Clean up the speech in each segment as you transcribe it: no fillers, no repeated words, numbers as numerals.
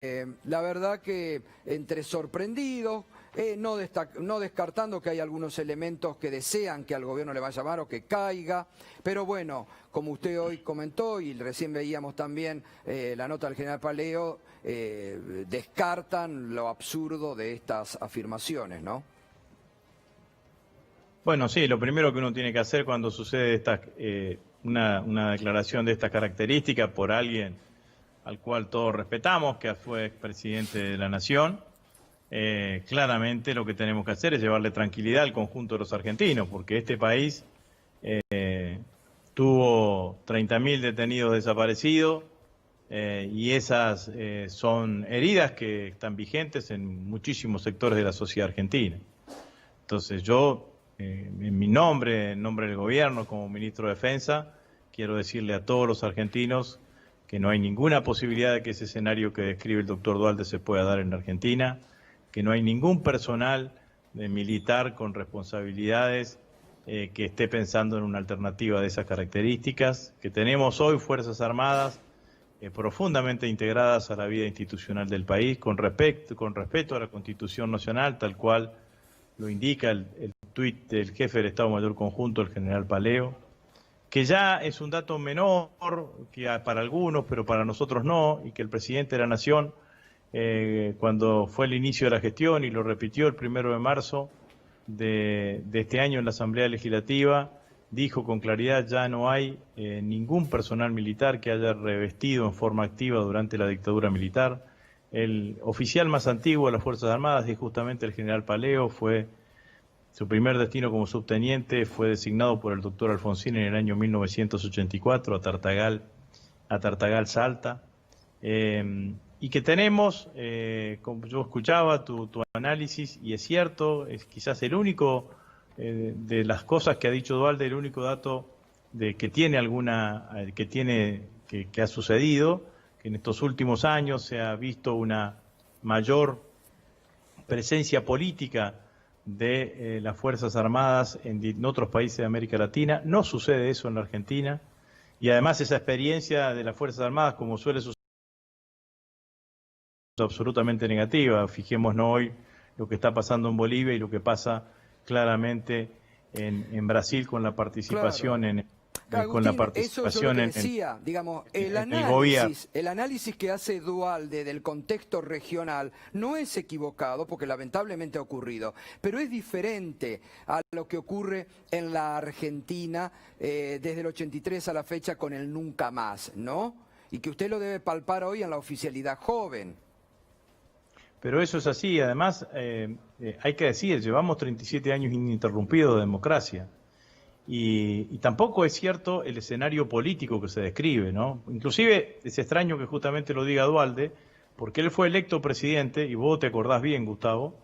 La verdad que entre sorprendidos, no descartando que hay algunos elementos que desean que al gobierno le vaya mal o que caiga, pero bueno, como usted hoy comentó y recién veíamos también la nota del general Paleo, descartan lo absurdo de estas afirmaciones, ¿no? Bueno, sí, lo primero que uno tiene que hacer cuando sucede una declaración de estas características por alguien al cual todos respetamos, que fue expresidente de la Nación, claramente lo que tenemos que hacer es llevarle tranquilidad al conjunto de los argentinos, porque este país tuvo 30.000 detenidos desaparecidos y esas son heridas que están vigentes en muchísimos sectores de la sociedad argentina. Entonces yo, en mi nombre, en nombre del gobierno, como ministro de Defensa, quiero decirle a todos los argentinos que no hay ninguna posibilidad de que ese escenario que describe el doctor Duhalde se pueda dar en la Argentina, que no hay ningún personal militar con responsabilidades que esté pensando en una alternativa de esas características, que tenemos hoy Fuerzas Armadas profundamente integradas a la vida institucional del país, con respeto a la Constitución Nacional, tal cual lo indica el tuit del jefe del Estado Mayor Conjunto, el general Paleo, que ya es un dato menor que para algunos, pero para nosotros no, y que el presidente de la Nación, cuando fue el inicio de la gestión, y lo repitió el 1 de marzo de este año en la Asamblea Legislativa, dijo con claridad: ya no hay ningún personal militar que haya revestido en forma activa durante la dictadura militar. El oficial más antiguo de las Fuerzas Armadas es justamente el general Paleo. Su primer destino como subteniente fue designado por el doctor Alfonsín en el año 1984 a Tartagal, Salta. Y que tenemos, como yo escuchaba tu análisis, y es cierto, es quizás el único de las cosas que ha dicho Duhalde, el único dato que ha sucedido, que en estos últimos años se ha visto una mayor presencia política de las Fuerzas Armadas en otros países de América Latina. No sucede eso en la Argentina, y además esa experiencia de las Fuerzas Armadas, como suele suceder, es absolutamente negativa. Fijémonos hoy lo que está pasando en Bolivia y lo que pasa claramente en Brasil con la participación Claro. con la Agustín, eso yo lo participación que decía, digamos, en el gobierno. el análisis que hace Duhalde del contexto regional no es equivocado, porque lamentablemente ha ocurrido, pero es diferente a lo que ocurre en la Argentina desde el 83 a la fecha con el nunca más, ¿no? Y que usted lo debe palpar hoy en la oficialidad joven. Pero eso es así. Además, hay que decir, llevamos 37 años ininterrumpidos de democracia. Y tampoco es cierto el escenario político que se describe, ¿no? Inclusive es extraño que justamente lo diga Duhalde, porque él fue electo presidente, y vos te acordás bien, Gustavo,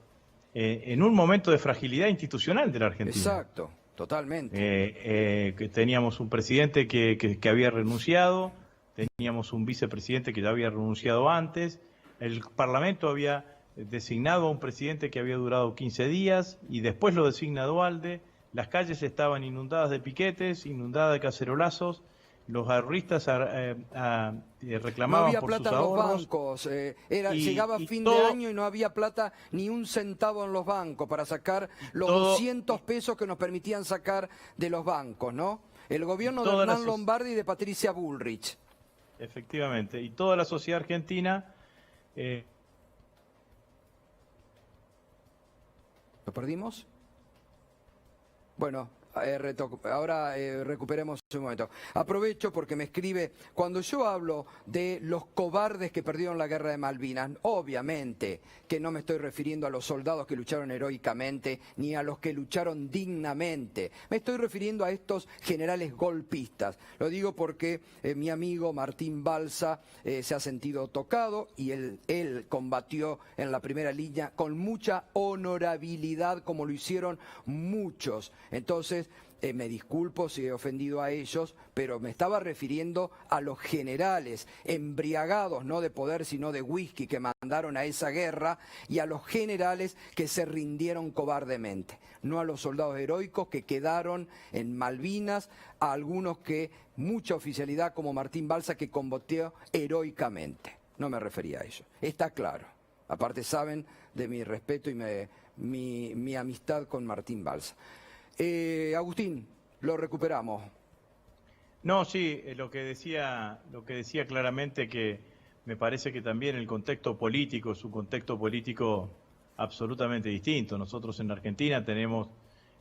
en un momento de fragilidad institucional de la Argentina. Exacto, totalmente. Que teníamos un presidente que había renunciado, teníamos un vicepresidente que ya había renunciado antes, el Parlamento había designado a un presidente que había durado 15 días, y después lo designa Duhalde. Las calles estaban inundadas de piquetes, inundadas de cacerolazos. Los ahorristas reclamaban no por sus ahorros. No había plata en los bancos. Llegaba fin de año y no había plata ni un centavo en los bancos para sacar los 200 pesos que nos permitían sacar de los bancos, ¿no? El gobierno de Hernán Lombardi y de Patricia Bullrich. Efectivamente. Y toda la sociedad argentina... ¿Lo perdimos? Bueno, ahora recuperemos un momento. Aprovecho porque me escribe, cuando yo hablo de los cobardes que perdieron la guerra de Malvinas, obviamente que no me estoy refiriendo a los soldados que lucharon heroicamente, ni a los que lucharon dignamente. Me estoy refiriendo a estos generales golpistas. Lo digo porque mi amigo Martín Balsa se ha sentido tocado, y él combatió en la primera línea con mucha honorabilidad, como lo hicieron muchos. Entonces, me disculpo si he ofendido a ellos, pero me estaba refiriendo a los generales embriagados, no de poder sino de whisky, que mandaron a esa guerra, y a los generales que se rindieron cobardemente, no a los soldados heroicos que quedaron en Malvinas, a algunos que mucha oficialidad como Martín Balsa, que combatió heroicamente. no me refería a eso. Está claro. Aparte saben de mi respeto y mi amistad con Martín Balsa. Agustín, lo recuperamos. No, sí, lo que decía claramente que me parece que también el contexto político es un contexto político absolutamente distinto. Nosotros en Argentina tenemos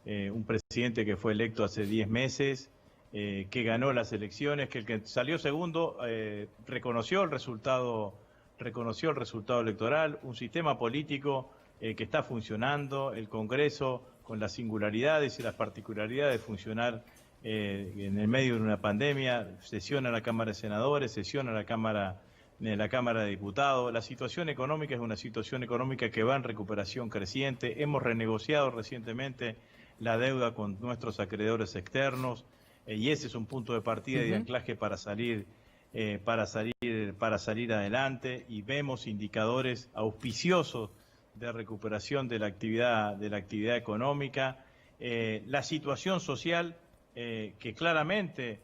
un presidente que fue electo hace 10 meses, que ganó las elecciones, que el que salió segundo reconoció el resultado electoral, un sistema político que está funcionando, el Congreso con las singularidades y las particularidades de funcionar en el medio de una pandemia, sesiona la Cámara de Senadores, sesiona la Cámara de Diputados. La situación económica es una situación económica que va en recuperación creciente. Hemos renegociado recientemente la deuda con nuestros acreedores externos y ese es un punto de partida y de anclaje para salir adelante, y vemos indicadores auspiciosos de recuperación de la actividad económica. La situación social que claramente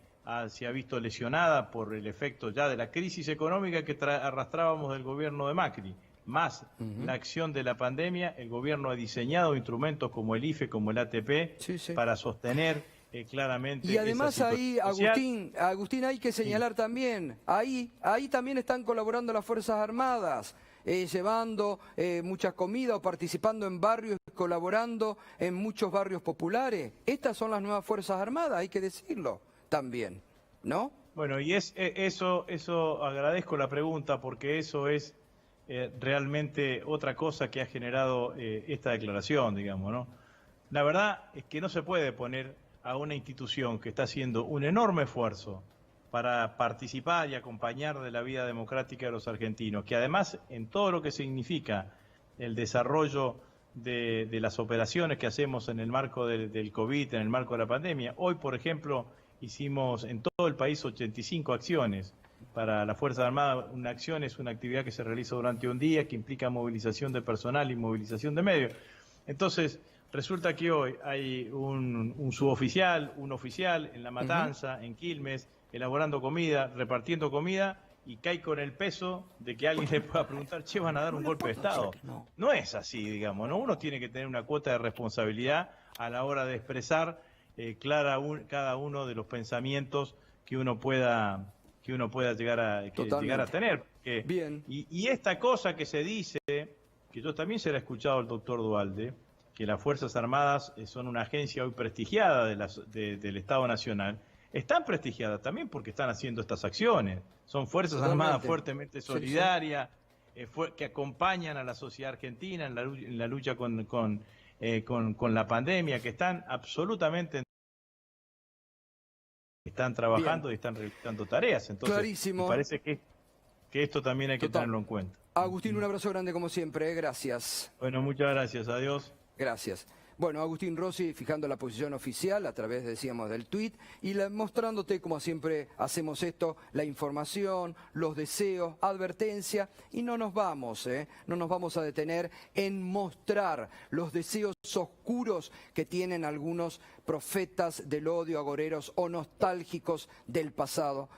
se ha visto lesionada por el efecto ya de la crisis económica que arrastrábamos del gobierno de Macri, más la acción de la pandemia. El gobierno ha diseñado instrumentos como el IFE, como el ATP, para sostener claramente. Y además ahí, social. Agustín, hay que señalar también, ahí también están colaborando las Fuerzas Armadas, llevando mucha comida o participando en barrios, colaborando en muchos barrios populares. Estas son las nuevas Fuerzas Armadas, hay que decirlo también, ¿no? Bueno, y eso agradezco la pregunta, porque eso es realmente otra cosa que ha generado esta declaración, digamos, ¿no? La verdad es que no se puede poner a una institución que está haciendo un enorme esfuerzo para participar y acompañar de la vida democrática de los argentinos, que además en todo lo que significa el desarrollo de las operaciones que hacemos en el marco del COVID, en el marco de la pandemia. Hoy, por ejemplo, hicimos en todo el país 85 acciones para la Fuerza Armada. Una acción es una actividad que se realiza durante un día, que implica movilización de personal y movilización de medios. Entonces, resulta que hoy hay un suboficial, un oficial en La Matanza, en Quilmes, elaborando comida, repartiendo comida, y cae con el peso de que alguien le pueda preguntar, che, van a dar un golpe de Estado. No es así, digamos, ¿no? Uno tiene que tener una cuota de responsabilidad a la hora de expresar cada uno de los pensamientos que uno pueda llegar a tener. Bien. Y esta cosa que se dice, que yo también se la he escuchado al doctor Duhalde, que las Fuerzas Armadas son una agencia hoy prestigiada del Estado Nacional, están prestigiadas también porque están haciendo estas acciones. Son Fuerzas Armadas fuertemente solidarias, que acompañan a la sociedad argentina en la lucha con la pandemia, que están absolutamente trabajando y están realizando tareas. Entonces, clarísimo. Me parece que esto también hay que tenerlo en cuenta. Agustín, un abrazo grande como siempre, gracias. Bueno, muchas gracias, adiós. Gracias. Bueno, Agustín Rossi fijando la posición oficial a través, decíamos, del tuit y mostrándote, como siempre hacemos esto, la información, los deseos, advertencia, y no nos vamos a detener en mostrar los deseos oscuros que tienen algunos profetas del odio, agoreros o nostálgicos del pasado.